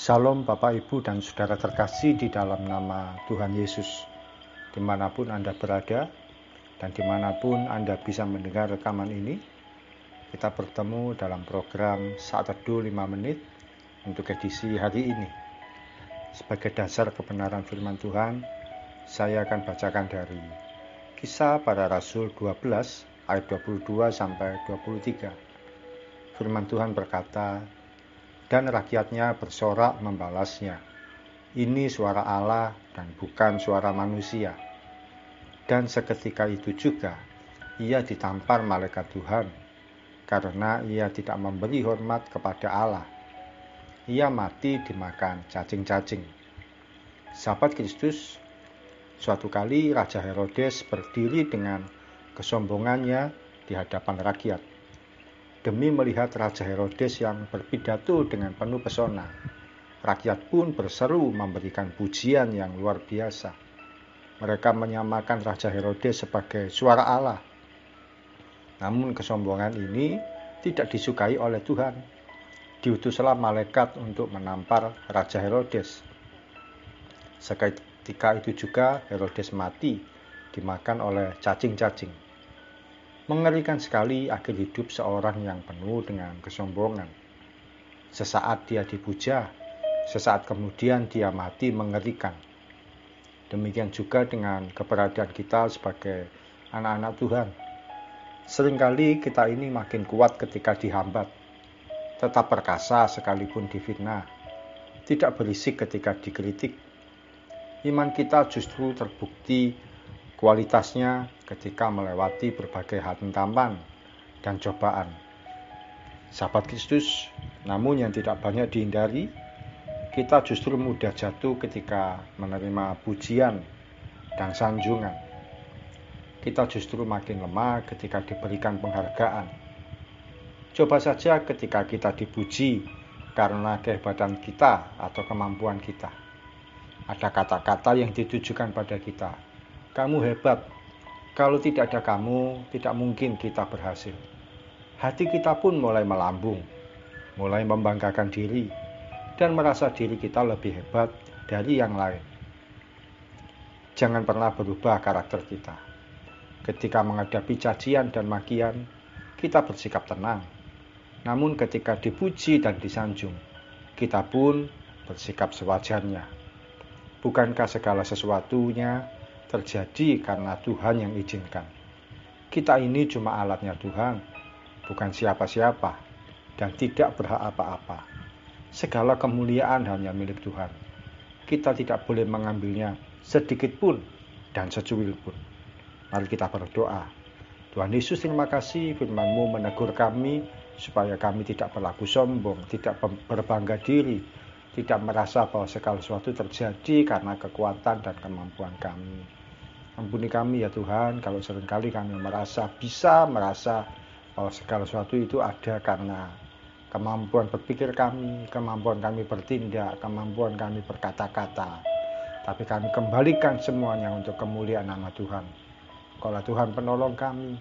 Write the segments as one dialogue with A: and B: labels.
A: Salam Bapak, Ibu, dan Saudara terkasih di dalam nama Tuhan Yesus. Dimanapun Anda berada dan dimanapun Anda bisa mendengar rekaman ini, kita bertemu dalam program Saat Teduh 5 Menit untuk edisi hari ini. Sebagai dasar kebenaran firman Tuhan, saya akan bacakan dari Kisah Para Rasul 12 ayat 22 sampai 23. Firman Tuhan berkata, "Dan rakyatnya bersorak membalasnya, 'Ini suara Allah dan bukan suara manusia.' Dan seketika itu juga ia ditampar malaikat Tuhan, karena ia tidak memberi hormat kepada Allah. Ia mati dimakan cacing-cacing." Sahabat Kristus, suatu kali Raja Herodes berdiri dengan kesombongannya di hadapan rakyat. Demi melihat Raja Herodes yang berpidato dengan penuh pesona, rakyat pun berseru memberikan pujian yang luar biasa. Mereka menyamakan Raja Herodes sebagai suara Allah. Namun kesombongan ini tidak disukai oleh Tuhan. Diutuslah malaikat untuk menampar Raja Herodes. Seketika itu juga Herodes mati dimakan oleh cacing-cacing. Mengerikan sekali akhir hidup seorang yang penuh dengan kesombongan. Sesaat dia dipuja, sesaat kemudian dia mati mengerikan. Demikian juga dengan keberadaan kita sebagai anak-anak Tuhan. Seringkali kita ini makin kuat ketika dihambat, tetap perkasa sekalipun difitnah, tidak berisik ketika dikritik. Iman kita justru terbukti kualitasnya ketika melewati berbagai hantaman dan cobaan. Sahabat Kristus, namun yang tidak banyak dihindari, kita justru mudah jatuh ketika menerima pujian dan sanjungan. Kita justru makin lemah ketika diberikan penghargaan. Coba saja ketika kita dipuji karena kehebatan kita atau kemampuan kita. Ada kata-kata yang ditujukan pada kita. "Kamu hebat. Kalau tidak ada kamu, tidak mungkin kita berhasil." Hati kita pun mulai melambung, mulai membanggakan diri, dan merasa diri kita lebih hebat dari yang lain. Jangan pernah berubah karakter kita. Ketika menghadapi cacian dan makian, kita bersikap tenang. Namun ketika dipuji dan disanjung, kita pun bersikap sewajarnya. Bukankah segala sesuatunya terjadi karena Tuhan yang izinkan? Kita ini cuma alatnya Tuhan, bukan siapa-siapa, dan tidak berhak apa-apa. Segala kemuliaan hanya milik Tuhan. Kita tidak boleh mengambilnya sedikit pun dan secuil pun. Mari kita berdoa. Tuhan Yesus, terima kasih firman-Mu menegur kami supaya kami tidak berlaku sombong, tidak berbangga diri, tidak merasa bahwa segala sesuatu terjadi karena kekuatan dan kemampuan kami. Ampuni kami ya Tuhan, kalau seringkali kami merasa bahwa segala sesuatu itu ada karena kemampuan berpikir kami, kemampuan kami bertindak, kemampuan kami berkata-kata. Tapi kami kembalikan semuanya untuk kemuliaan nama Tuhan. Engkaulah Tuhan penolong kami,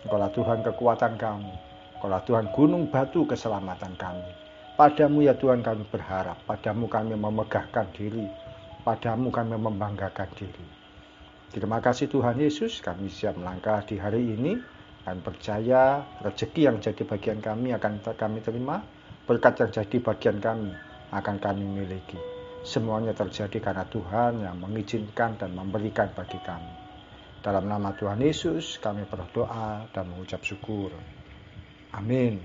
A: Engkaulah Tuhan kekuatan kami, Engkaulah Tuhan gunung batu keselamatan kami. Padamu ya Tuhan kami berharap, padamu kami memegahkan diri, padamu kami membanggakan diri. Terima kasih Tuhan Yesus, kami siap melangkah di hari ini dan percaya rezeki yang jadi bagian kami akan kami terima, berkat yang jadi bagian kami akan kami miliki. Semuanya terjadi karena Tuhan yang mengizinkan dan memberikan bagi kami. Dalam nama Tuhan Yesus kami berdoa dan mengucap syukur. Amin.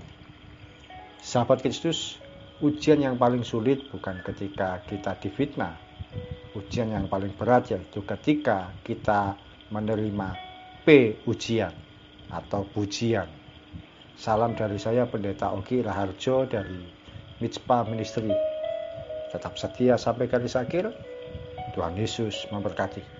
A: Sahabat Kristus, ujian yang paling sulit bukan ketika kita difitnah. Ujian yang paling berat yaitu ketika kita menerima ujian atau pujian. Salam dari saya Pendeta Ogi Raharjo dari Mitspa Ministry. Tetap setia sampai garis akhir. Tuhan Yesus memberkati.